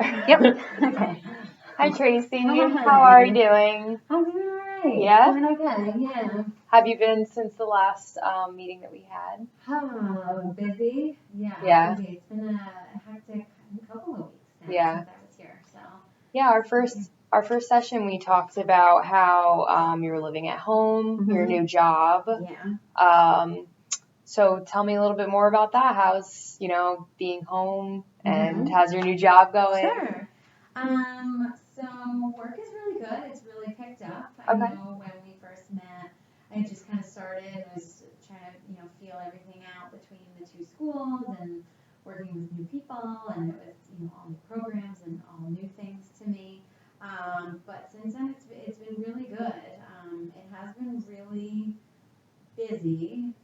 Yep. Okay. Hi, Tracy. Hi. How are you doing? I'm doing alright. Yeah? Doing okay, yeah. Have you been since the last meeting that we had? Busy? Yeah, Yeah. busy. It's been a hectic couple of weeks now Yeah. since I was here, so. Yeah, our first session we talked about how you were living at home, your new job. Yeah. So tell me a little bit more about that. How's, being home and Mhm. how's your new job going? Sure. So work is really good. It's really picked up. I Okay. know when we first met, I just kind of started and was trying to, feel everything out between the two schools and working with new people, and it was, all new programs and all new things to me. But since then, it's been really good. It has been really busy,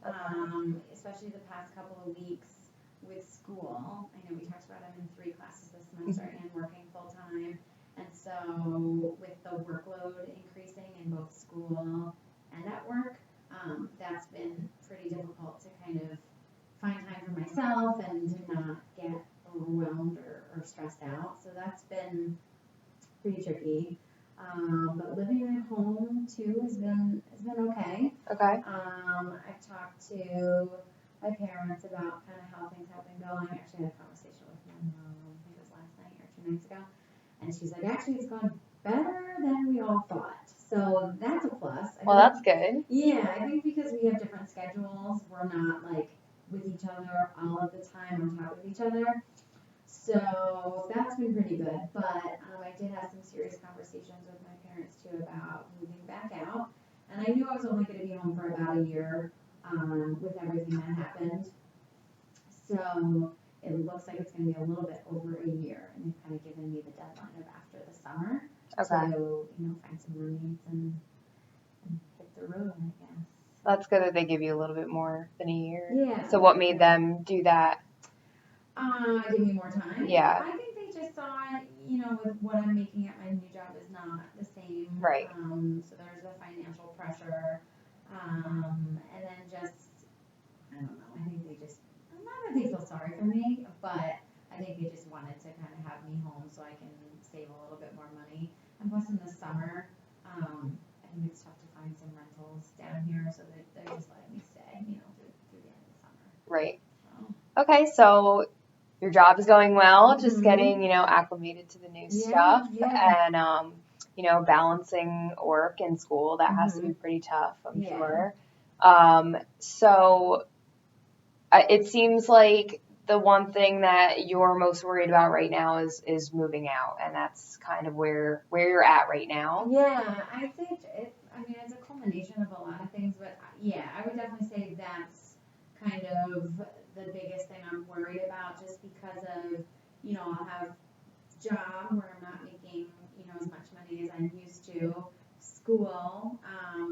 especially the past couple of weeks with school. I know we talked about I'm in 3 classes this semester and working full time. And so with the workload increasing in both school and at work, that's been pretty difficult to kind of find time for myself and to not get overwhelmed or stressed out. So that's been pretty tricky. But living at home too has been okay. Okay. I've talked to my parents about kind of how things have been going. I actually had a conversation with my mom, I think it was last night or 2 nights ago, and she's like, actually, it's gone better than we all thought. So that's a plus. Well, that's good. Yeah, I think because we have different schedules, we're not like with each other all of the time on top of each other. So that's been pretty good. But I did have some serious conversations with my parents too about moving back out. And I knew I was only going to be home for about a year with everything that happened. So it looks like it's going to be a little bit over a year. And they've kind of given me the deadline of after the summer Okay. to, find some roommates and hit the road, I guess. That's good that they give you a little bit more than a year. Yeah. So what made them do that? Give me more time. Yeah. I think they just thought, with what I'm making at my new job is not the same. Right. So there's the financial pressure. And then just, I don't know, I think they just, not that they feel sorry for me, but I think they just wanted to kind of have me home so I can save a little bit more money. And plus in the summer, I think it's tough to find some rentals down here, so they're just letting me stay, through the end of the summer. Right. So. Okay, so your job is going well, just getting, acclimated to the new stuff and, balancing work and school. That has to be pretty tough, I'm sure. So it seems like the one thing that you're most worried about right now is moving out, and that's kind of where you're at right now. Yeah, I think it's a culmination of a lot of things, but yeah, I would definitely say that's kind of the biggest thing I'm worried about, just because of, I'll have job where I'm not making, as much money as I'm used to, school,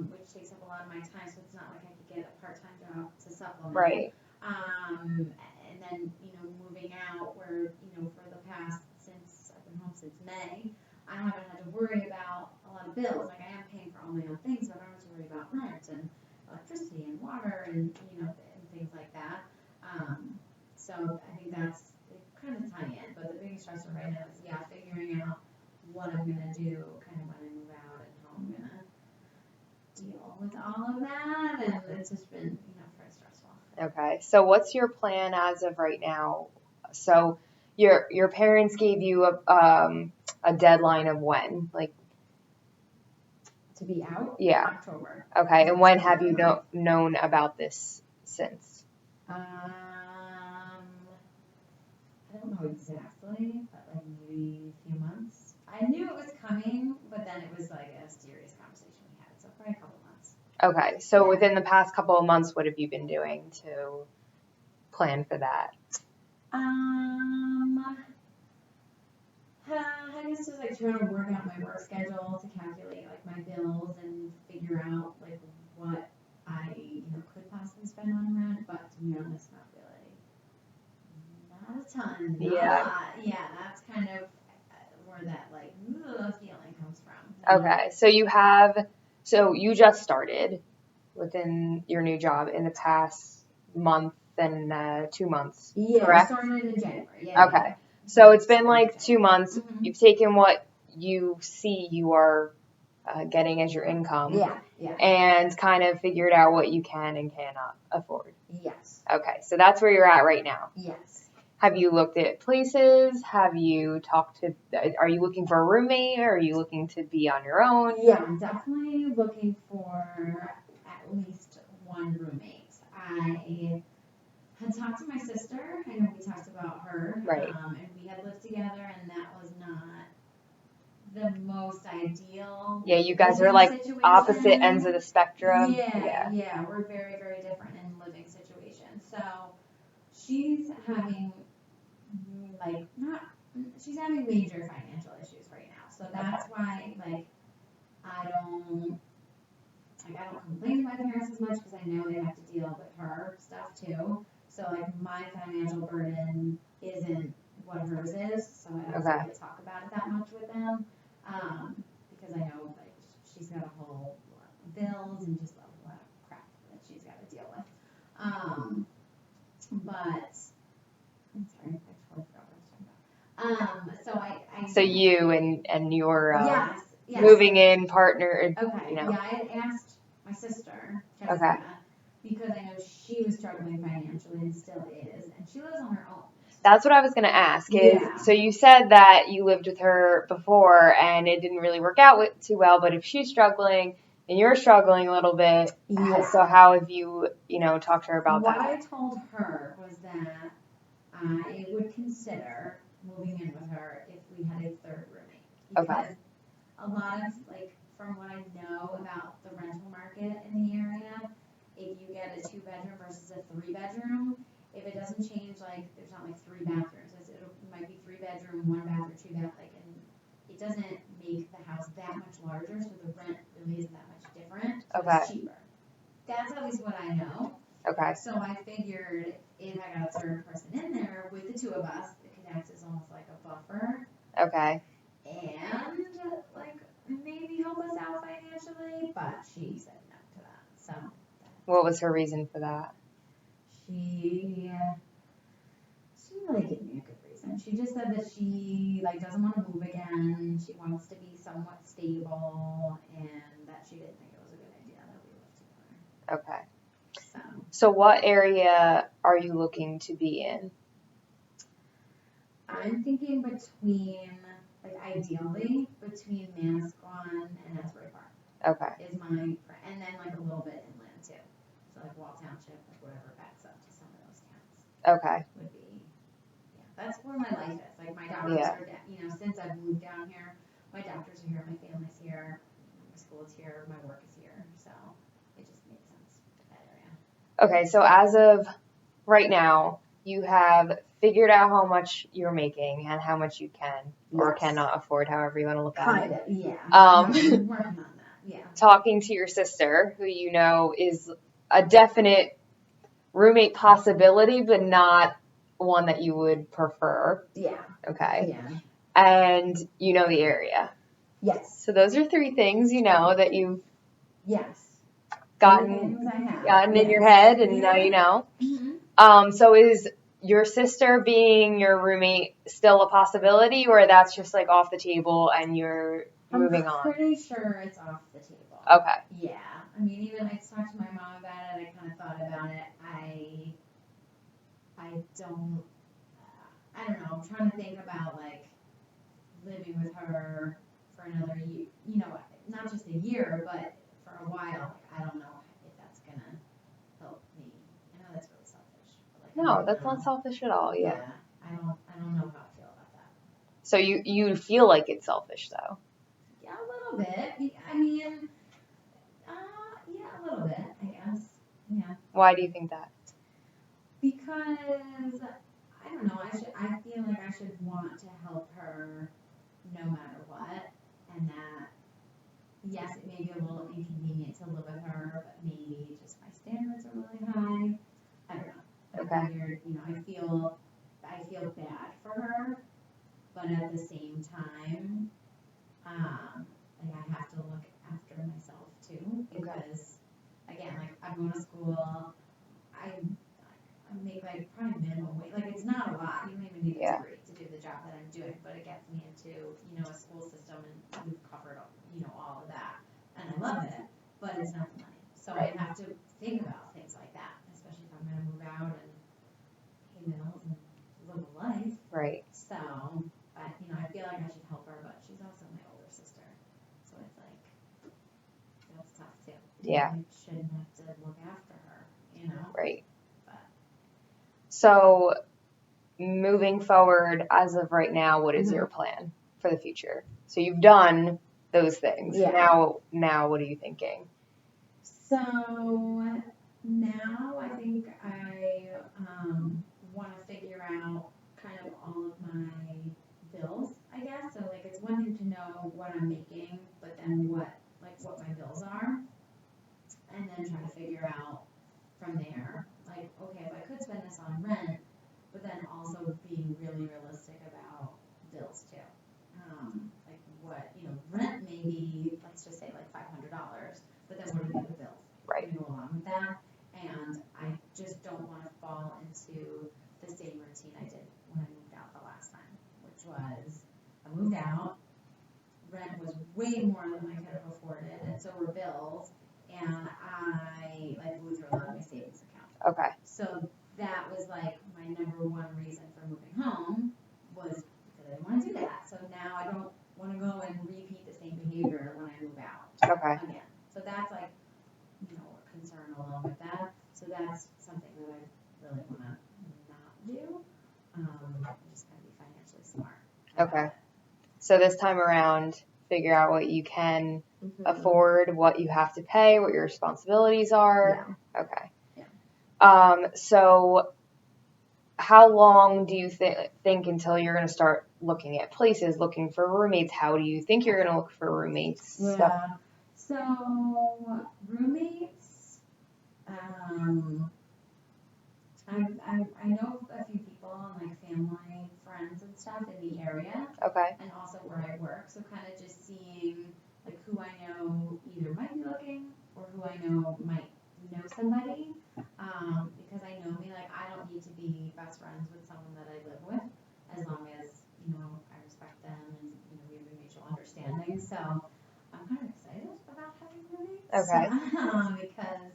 which takes up a lot of my time, so it's not like I could get a part-time job to supplement. Right. And then, moving out where, for the past, since I've been home since May, I haven't had to worry about a lot of bills. Like, I am paying for all my own things, but I don't have to worry about rent and electricity and water and, and things like that. So I think that's, they kind of tie in, but the biggest stressor right now is, figuring out what I'm going to do kind of when I move out and how I'm going to deal with all of that. And it's just been, very stressful. Okay. So what's your plan as of right now? So your parents gave you a deadline of when? Like, to be out? Yeah. October. Okay. And when have you known about this since? I don't know exactly, but like maybe a few months. I knew it was coming, but then it was like a serious conversation we had, so probably a couple months. Okay. So within the past couple of months, what have you been doing to plan for that? I guess just like trying to work out my work schedule to calculate like my bills and figure out like what I could possibly spend on rent, but to be honest, not a ton. Yeah. Yeah, that's kind of where that like feeling comes from. Okay. So you just started within your new job in the past month and 2 months. Yeah, correct? I started in January. Yeah. Okay. So it's been like 2 months. Mm-hmm. You've taken what you see you are getting as your income. Yeah. And kind of figured out what you can and cannot afford. Yes. Okay, so that's where you're at right now. Yes. Have you looked at places? Have you talked to, are you looking for a roommate or are you looking to be on your own? Yeah, I'm definitely looking for at least one roommate. I had talked to my sister. I know we talked about her. Right. And we had lived together, and that was not the most ideal. Yeah, you guys are like situation. opposite ends of the spectrum. Yeah, we're very, very different in living situations. So she's having she's having major financial issues right now. So that's why I don't complain to my parents as much because I know they have to deal with her stuff too. So my financial burden isn't what hers is, so I don't really talk about it that much with them. Because I know she's got a whole lot of bills and just a lot of crap that she's got to deal with. But I'm sorry, I totally forgot what I was talking about. So you and your yes. moving in partner. Okay. You know. Yeah, I had asked my sister, Jessica, because I know she was struggling financially and still is, and she lives on her own. That's what I was going to ask. So you said that you lived with her before and it didn't really work out too well, but if she's struggling and you're struggling a little bit, so how have you, talked to her about that? What I told her was that I would consider moving in with her if we had a third roommate. Because a lot of, from what I know about the rental market in the area, if you get a 2-bedroom versus a 3-bedroom, if it doesn't change, there's not 3 bathrooms. It might be 3-bedroom, 1 bath, or 2 bath, and it doesn't make the house that much larger, so the rent really isn't that much different. So it's cheaper. That's at least what I know. Okay. So I figured if I got a third person in there with the two of us, it could act as almost like a buffer. Okay. And maybe help us out financially, but she said no to that. So. What was her reason for that? She really gave me a good reason. She just said that she doesn't want to move again. She wants to be somewhat stable, and that she didn't think it was a good idea that we lived together. Okay. So what area are you looking to be in? I'm thinking ideally between Manasquan and Asbury Park. Okay. Is and then a little bit inland too. So Wall Township, whatever backs up to some of those towns. Okay. Would be, that's where my life is. My doctors are, since I've moved down here, my doctors are here, my family's here, my school is here, my work is here. So it just made sense, that area. Okay, so as of right now, you have figured out how much you're making and how much you can or cannot afford, however you want to look at it. Yeah. I'm working on that. Yeah. Talking to your sister, who is a definite roommate possibility, but not one that you would prefer. Yeah. Okay. Yeah. And you know the area. Yes. So those are 3 things that you've gotten in your head, and now you know. Mm-hmm. So is your sister being your roommate still a possibility, or that's just off the table and you're moving on? I'm pretty sure it's off the table. Okay. Yeah. Even I talked to my mom about it. I kind of thought about it. I don't know. I'm trying to think about living with her for another year. Not just a year, but for a while. I don't know if that's gonna help me. I know that's really selfish. But no, that's not selfish at all. Yeah. I don't know how I feel about that. So you feel like it's selfish though? Yeah, a little bit. Yeah, a little bit, I guess. Yeah. Why do you think that? Because I don't know. I feel like I should want to help her no matter what, and that yes, it may be a little inconvenient to live with her, but maybe just my standards are really high. I don't know. Okay. I figured, I feel bad for her, but at the same time, I have to look after myself too, because again, I'm going to school. I make probably minimum wage. It's not a lot. You don't even need a degree to do the job that I'm doing, but it gets me into, a school system, and we've covered, all of that, and I love it, but it's not the money. So I have to think about things like that, especially if I'm going to move out and pay bills and live a life. Right. So, I feel like I should help her, but she's also my older sister, so it's like, that's tough too. Yeah. I shouldn't have to look after her, Right. But. So, moving forward, as of right now, what is your plan for the future? So you've done those things. Yeah. Now what are you thinking? So now I think I want to figure out kind of all of my bills, I guess. So like it's one thing to know what I'm making, but then what my bills are, and then try to figure out from there. Like, okay, if I could spend this on rent, but then also being really realistic about bills too. Like what, rent maybe, let's just say like $500, but then what are the other bills Right. to go along with that? And I just don't want to fall into the same routine I did when I moved out the last time, which was I moved out, rent was way more than I could have afforded, and so were bills, and I like blew through a lot of my savings account. Okay. So that was like my number one reason for moving home was because I didn't want to do that. So now I don't want to go and repeat the same behavior when I move out again. So that's like, a concern along with that. So that's something that I really want to not do. I'm just going to be financially smart. Okay. So this time around, figure out what you can afford, what you have to pay, what your responsibilities are. Yeah. Okay. Yeah. So how long do you think until you're going to start looking at places, looking for roommates? How do you think you're going to look for roommates? Yeah. So roommates, I know a few people, like family, friends and stuff in the area. Okay. And also where I work. So kind of just seeing like who I know either might be looking or who I know might know somebody. Because I know me, like I don't need to be best friends with someone that I live with, as long as, I respect them and, we have a mutual understanding. So I'm kind of excited about having roommates. Okay. Because,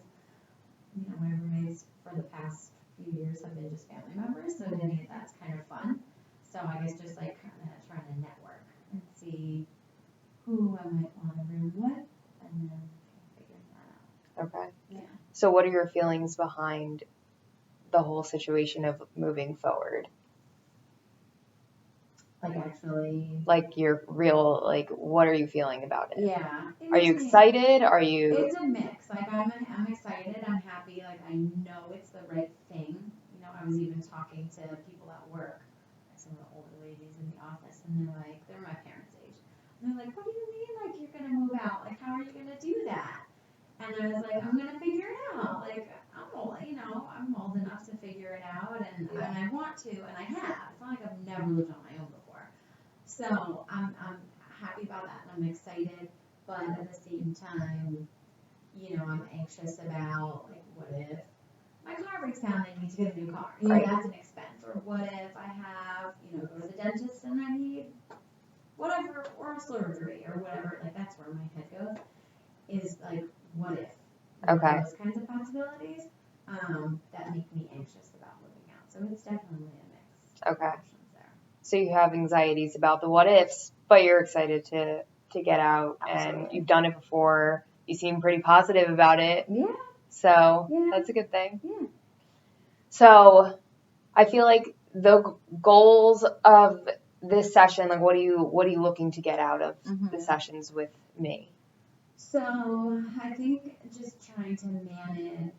my roommates for the past few years have been just family members, so to me that's kind of fun. So I guess just like kind of trying to network and see who I might want to room with, and then figuring that out. Okay. Yeah. So what are your feelings behind the whole situation of moving forward? Like actually. Like your real, like what are you feeling about it? Yeah. Are you excited? Are you? It's a mix. Like I'm excited. I'm happy. Like I know it's the right thing. I was even talking to people at work, like some of the older ladies in the office, and they're my parents' age, and they're like, what do you mean? Like you're gonna move out? Like how are you gonna do that? And I was like, I'm gonna figure it out. Like I'm old, I'm old enough to figure it out, and I want to, and I have. It's not like I've never lived on my own before. So I'm happy about that, and I'm excited. But at the same time, I'm anxious about like, what if my car breaks down and I need to get a new car? That's an expense. Or what if I have, go to the dentist and I need whatever, or surgery or whatever. Like that's where my head goes. Is like, what if? Okay. Those kinds of possibilities that make me anxious about moving out. So it's definitely a mix. Okay. Of options there. So you have anxieties about the what ifs, but you're excited to get out. Absolutely. And you've done it before. You seem pretty positive about it. Yeah. So that's a good thing. Yeah. So I feel like the goals of this session, like what are you looking to get out of the sessions with me? So I think just trying to manage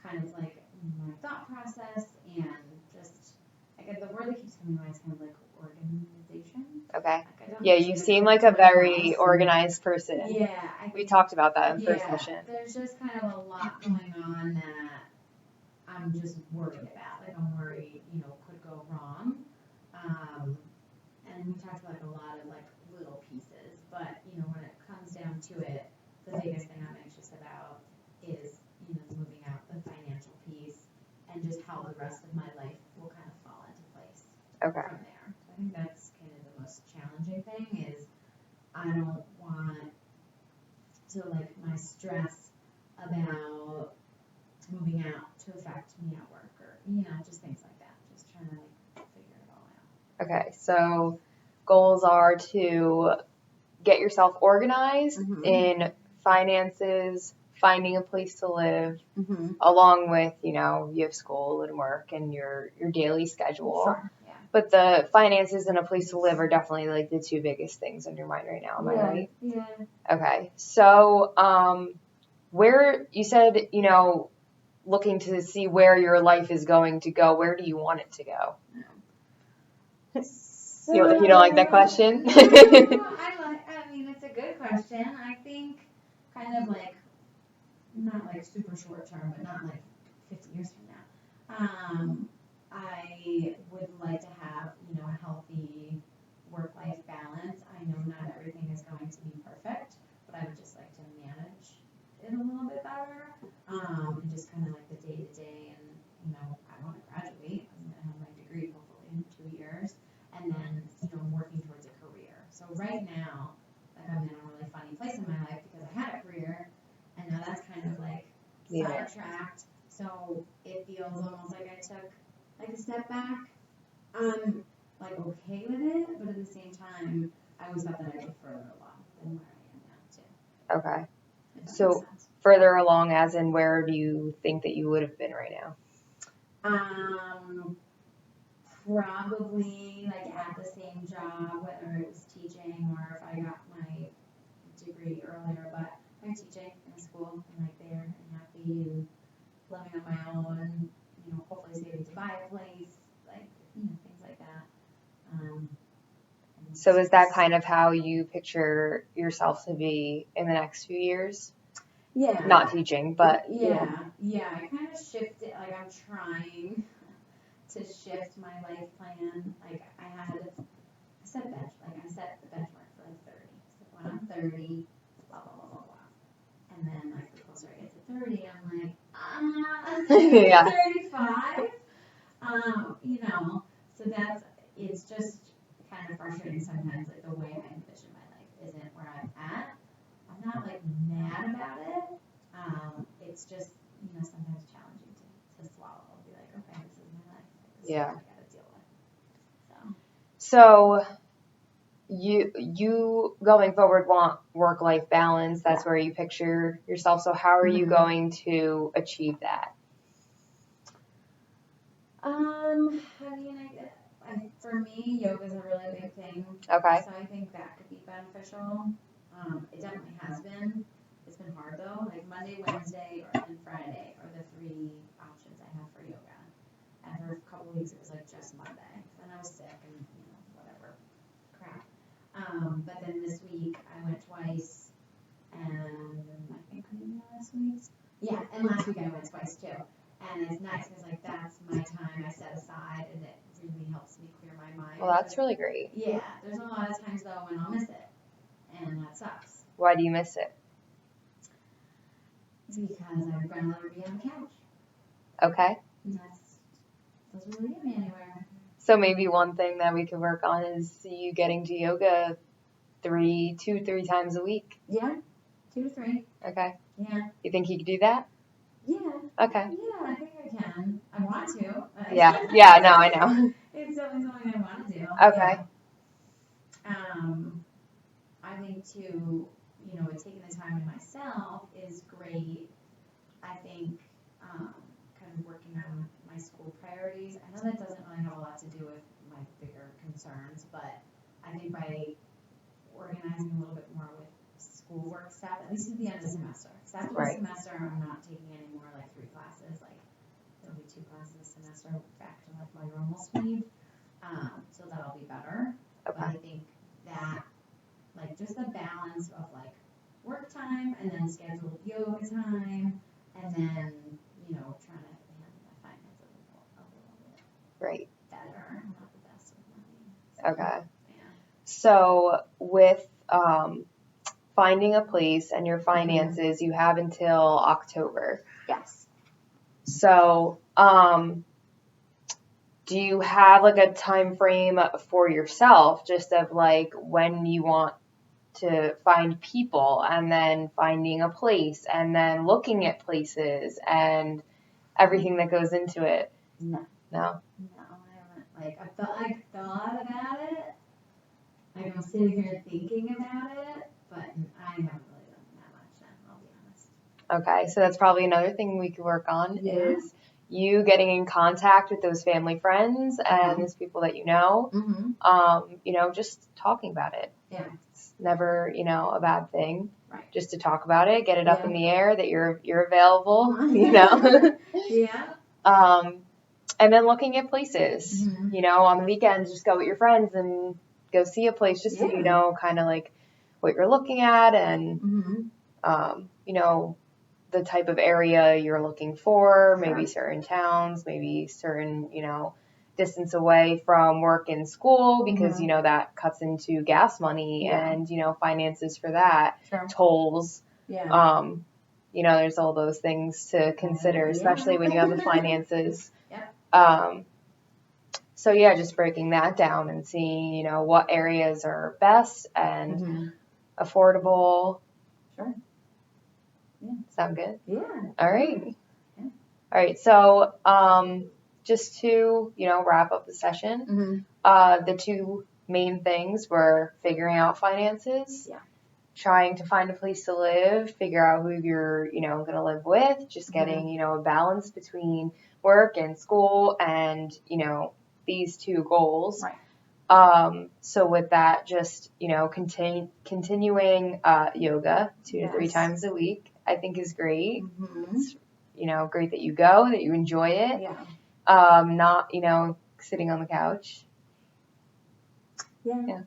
kind of like my thought process, and just like the word that keeps coming to mind is kind of like organization. Okay. Like, Yeah, you seem like a very organized person. Yeah. We talked about that in first session. There's just kind of a lot going on that I'm just worried about. Like I'm worried, could go wrong. And we talked about like a lot of like little pieces, but when it comes down to it, the biggest thing I'm anxious about is, moving out, the financial piece, and just how the rest of my life will kind of fall into place. think that's kind of the most challenging thing is I don't want to like my stress about moving out to affect me at work or, just things like that. Just trying to like figure it all out. Okay, so goals are to get yourself organized in finances, finding a place to live, along with, you have school and work and your daily schedule. Sure, yeah. But the finances and a place to live are definitely like the two biggest things on your mind right now. Am I right? Yeah. Okay. So, where you said, looking to see where your life is going to go, where do you want it to go? You don't like that question? I mean, it's a good question. I think kind of like, not like super short term, but not like 50 years from now. I would like to have, a healthy work-life balance. I know not everything is going to be perfect, but I would just like to manage it a little bit better. And just kind of like the day-to-day and, I want to graduate. I'm going to have my degree hopefully in 2 years. And then, I'm working towards a career. So right now, like I'm in a really funny place in my life because I had a career and now that's kind of like sidetracked. So it feels almost like I took like a step back. I'm like okay with it, but at the same time, I always thought that I'd get further along than where I am now too. Okay. So further along as in where do you think that you would have been right now? Probably like at the same job, whether it was teaching or if I got my degree earlier, but I'm teaching in a school and like there and happy and living on my own, hopefully saving to buy a place, like, things like that. So is that kind of how you picture yourself to be in the next few years? Yeah. Not teaching, but. Yeah. I kind of shifted, like I'm trying to shift my life plan. Like I set the benchmark for like 30. So when I'm 30, blah, blah, blah, blah, blah. And then like the closer I get to 30, I'm like, Yeah. 35. So it's just kind of frustrating sometimes, like the way I envision my life isn't where I'm at. I'm not like mad about it. It's just, sometimes challenging to swallow. I'll be like, okay, this is my life. This is what I gotta deal with. So you going forward want work-life balance. That's where you picture yourself. So how are you going to achieve that? I mean, for me, yoga is a really big thing. Okay. So I think that could be beneficial. It definitely has been. It's been hard though. Like Monday, Wednesday, and Friday are the 3 options I have for yoga. And for a couple weeks, it was like just Monday. Then I was sick and whatever crap. But then this week I went twice, and I think maybe last week. Yeah, and last week I went twice too. And it's nice because like that's my time I set aside, and it really helps me clear my mind. Well, that's really great. Yeah, there's a lot of times though when I'll miss it, and that sucks. Why do you miss it? Because I'd rather be on the couch. Okay. And that doesn't really get me anywhere. So maybe one thing that we could work on is you getting to yoga 3 times a week. Yeah, 2 to 3. Okay. Yeah. You think you could do that? Yeah. Okay. Yeah, I think I can. I want to. Yeah, no, I know. It's definitely something I want to do. Okay. I think too, taking the time to myself is great. I think kind of working on my school priorities. I know that doesn't really have a lot to do with my bigger concerns, but I think by organizing a little bit more with schoolwork stuff, at least at the end of the semester. Because after the semester, I'm not taking any more like 3 classes. Like there'll be 2 classes a semester back to like my normal speed. So that'll be better. Okay. But I think that like just the balance of like work time and then scheduled yoga time and then trying to handle my finances a little bit better. I'm not the best with money. Okay. Yeah. So with finding a place and your finances, you have until October. Yes. So do you have like a time frame for yourself, just of like when you want to find people, and then finding a place, and then looking at places and everything that goes into it? No. No? No, I haven't. Like, I thought about it. Like, I'm sitting here thinking about it, but I haven't really done that much then, I'll be honest. Okay, so that's probably another thing we could work on, Yeah. is you getting in contact with those family friends and those people that you know. You know, just talking about it. Yeah. It's never, you know, a bad thing. Right. Just to talk about it, get it up Yeah. in the air that you're available, you know. Yeah. And then looking at places, you know, on the weekends, just go with your friends and go see a place, just so you know kind of like what you're looking at, and you know, the type of area you're looking for, maybe certain towns, maybe certain, you know, distance away from work and school, because, you know, that cuts into gas money and, you know, finances for that, tolls. Yeah. You know, there's all those things to consider, especially when you have the finances. Yep. So yeah, just breaking that down and seeing, you know, what areas are best and affordable. Sure. Yeah. Sound good? Yeah. All right. Yeah. All right. So, just to, you know, wrap up the session, the two main things were figuring out finances, trying to find a place to live, figure out who you're, you know, going to live with, just getting, you know, a balance between work and school and, you know, these two goals. Right. So with that, just, you know, continuing yoga 2 to 3 times a week, I think is great. It's, you know, great that you go, that you enjoy it. Yeah. Not, you know, sitting on the couch. Yeah.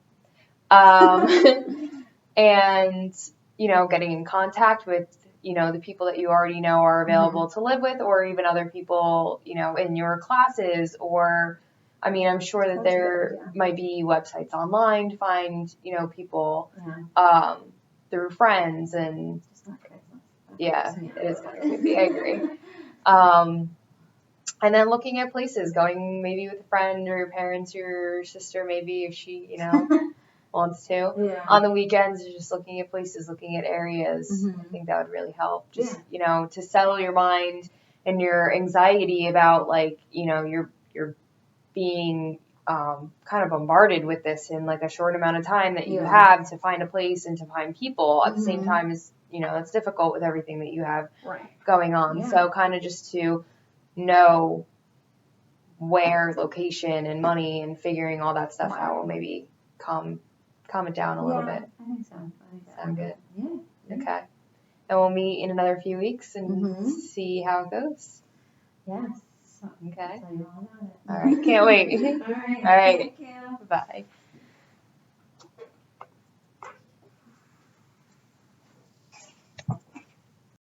And, you know, getting in contact with, you know, the people that you already know are available to live with, or even other people, you know, in your classes, or, I mean, I'm sure that there might be websites online to find, you know, people, through friends, and yeah, it is kind of creepy. I agree. And then looking at places, going maybe with a friend or your parents, your sister, maybe, if she, you know, wants to. Yeah. On the weekends, just looking at places, looking at areas. I think that would really help. Just, you know, to settle your mind and your anxiety about, like, you know, you're being kind of bombarded with this in like a short amount of time that you have to find a place and to find people at the same time. Is, you know, it's difficult with everything that you have going on. So kind of just to know where, location, and money, and figuring all that stuff out will maybe calm it down a little bit. I think so. Sound good? Yeah. Okay. And we'll meet in another few weeks and see how it goes. Yes. Okay. Tell you all about it. All right. Can't wait. All right. All right. Thank you. Bye.